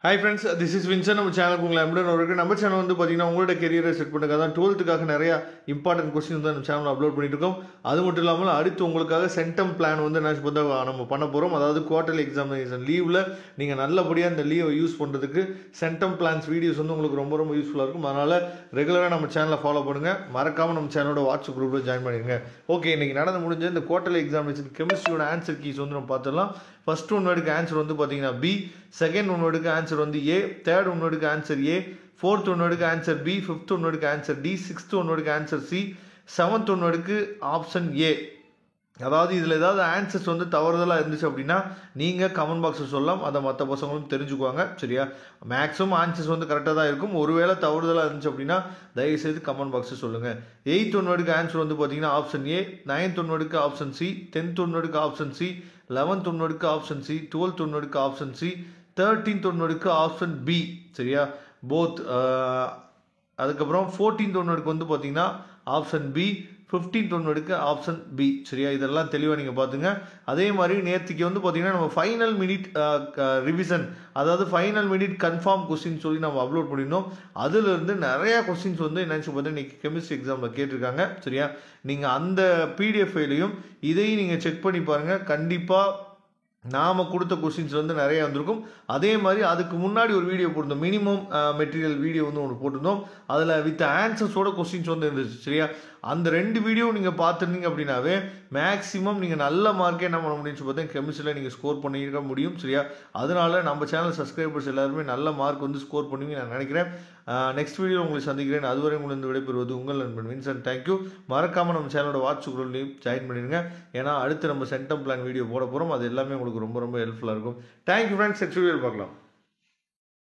Hi friends, this is Vincent. நம்ம சேனலுக்கு உங்களை அன்புடன் வரவேற்கிறேன். நம்ம சேனல் வந்து பார்த்தீங்கன்னா உங்களோட கெரியரை செட் பண்ணுறதுக்காக தான் 12th நிறைய இம்பார்ட்டன்ட் கொஸ்டின் தான் நம்ம சேனலில் அப்லோட் பண்ணிட்டு இருக்கோம். அது மட்டும் இல்லாமல் அடுத்து உங்களுக்காக சென்டம் பிளான் வந்து என்ன பார்த்தா நம்ம பண்ண போகிறோம். அதாவது குவார்டர்லி எக்ஸாமினேஷன் லீவில் நீங்கள் நல்லபடியாக இந்த லீவை யூஸ் பண்ணுறதுக்கு சென்டம் பிளான்ஸ் வீடியோஸ் வந்து உங்களுக்கு ரொம்ப ரொம்ப யூஸ்ஃபுல்லாக இருக்கும். அதனால் ரெகுலராக நம்ம சேனலை ஃபாலோ பண்ணுங்கள். மறக்காமல் நம்ம சேனலோட வாட்ஸ்அப் குரூப்பில் ஜாயின் பண்ணிடுங்க. ஓகே, இன்றைக்கி நடந்து முடிஞ்ச இந்த குவார்டர்லி எக்ஸாமினேஷன் கெமிஸ்ட்ரியோட ஆன்சர் கீஸ் வந்து நம்ம பார்த்துடலாம். ஃபர்ஸ்ட் ஒன் வேர்டுக்கு ஆன்சர் வந்து பார்த்தீங்கன்னா பி, செகண்ட் ஒன் வேர்டுக்கு ஆன்சர் வந்து ஏ, தேர்ட் ஒன் வேர்டுக்கு ஆன்சர் ஏ, ஃபோர்த் ஒன் வேர்டுக்கு ஆன்சர் பி, ஃபிஃப்த் ஒன் வேர்டுக்கு ஆன்சர் டி, சிக்ஸ்த் ஒன் வேர்டுக்கு ஆன்சர் சி, செவன்த் ஒன் வேர்டுக்கு ஆப்ஷன் ஏ. அதாவது இதில் ஏதாவது ஆன்சர்ஸ் வந்து தவறுதலாக இருந்துச்சு அப்படின்னா நீங்கள் கமெண்ட் பாக்ஸில் சொல்லலாம், அதை மற்ற பசங்களும் தெரிஞ்சுக்குவாங்க. சரியா? மேக்ஸிமம் ஆன்சர்ஸ் வந்து கரெக்டாக தான் இருக்கும். ஒருவேளை தவறுதலாக இருந்துச்சு அப்படின்னா தயவுசெய்து கமெண்ட் பாக்ஸில் சொல்லுங்கள். எயித் ஒன் வேர்டுக்கு ஆன்சர் வந்து பார்த்தீங்கன்னா ஆப்ஷன் ஏ, நைன்த் ஒன் வேர்டுக்கு ஆப்ஷன் சி, 10th ஒன் வேர்டுக்கு ஆப்ஷன் சி, 11th ஒன் வேர்டுக்கு ஆப்ஷன் சி, 12th ஒன் வேர்டுக்கு ஆப்ஷன் சி, 13th ஒன் வேர்டுக்கு ஆப்ஷன் பி. சரியா? போத். அதுக்கப்புறம் 14th ஒன் வேர்டுக்கு வந்து பார்த்தீங்கன்னா ஆப்ஷன் பி, 15th ஒன் வேர்டுக்கு ஆப்ஷன் பி. சரியா? இதெல்லாம் தெளிவாக நீங்கள் பார்த்துங்க. அதே மாதிரி நேற்றுக்கு வந்து பார்த்தீங்கன்னா நம்ம ஃபைனல் மினிட் ரிவிஷன், அதாவது ஃபைனல் மினிட் கன்ஃபார்ம் கொஸ்டின் சொல்லி நம்ம அப்லோட் பண்ணியிருந்தோம். அதிலிருந்து நிறையா கொஸ்டின்ஸ் வந்து என்னன்னு பார்த்தீங்கன்னா இன்றைக்கி கெமிஸ்ட்ரி எக்ஸாமில் கேட்டிருக்காங்க. சரியா? நீங்கள் அந்த பிடிஎஃப் ஃபைலையும் இதையும் நீங்கள் செக் பண்ணி பாருங்கள். கண்டிப்பாக நாம் கொடுத்த கொஸ்டின்ஸ் வந்து நிறைய வந்திருக்கும். அதே மாதிரி அதுக்கு முன்னாடி ஒரு வீடியோ போட்டிருந்தோம், மினிமம் மெட்டீரியல் வீடியோ வந்து ஒன்று போட்டிருந்தோம். அதில் வித் ஆன்சர்ஸோட கொஸ்டின்ஸ் வந்து இருந்துச்சு. சரியா? அந்த ரெண்டு வீடியோ நீங்கள் பார்த்துருந்தீங்க அப்படின்னாவே மேக்ஸிமம் நீங்கள் நல்ல மார்க்கே என்ன பண்ண முடியும்னு பார்த்தீங்கன்னா கெமிஸ்ட்ரியில் நீங்கள் ஸ்கோர் பண்ணிக்க முடியும். சரியா? அதனால நம்ம சேனல் சப்ஸ்கிரைபர்ஸ் எல்லாருமே நல்ல மார்க் வந்து ஸ்கோர் பண்ணுவீங்க நான் நினைக்கிறேன். நெக்ஸ்ட் வீடியோ உங்களை சந்திக்கிறேன். அதுவரை உங்களுக்கு விடைபெறுவது உங்கள் நண்பன் வின்சென்ட். தேங்க்யூ. மறக்காமல் நம்ம சேனலோட வாட்ஸ்அப் குரூப்லையும் ஜாயின் பண்ணிடுங்க. ஏன்னா அடுத்து நம்ம சென்டம் பிளான் வீடியோ போட போகிறோம். அது எல்லாமே உங்களுக்கு ரொம்ப ரொம்ப ஹெல்ப்ஃபுல்லாக இருக்கும். Thank you friends. நெக்ஸ்ட் வீடியோ பார்க்கலாம்.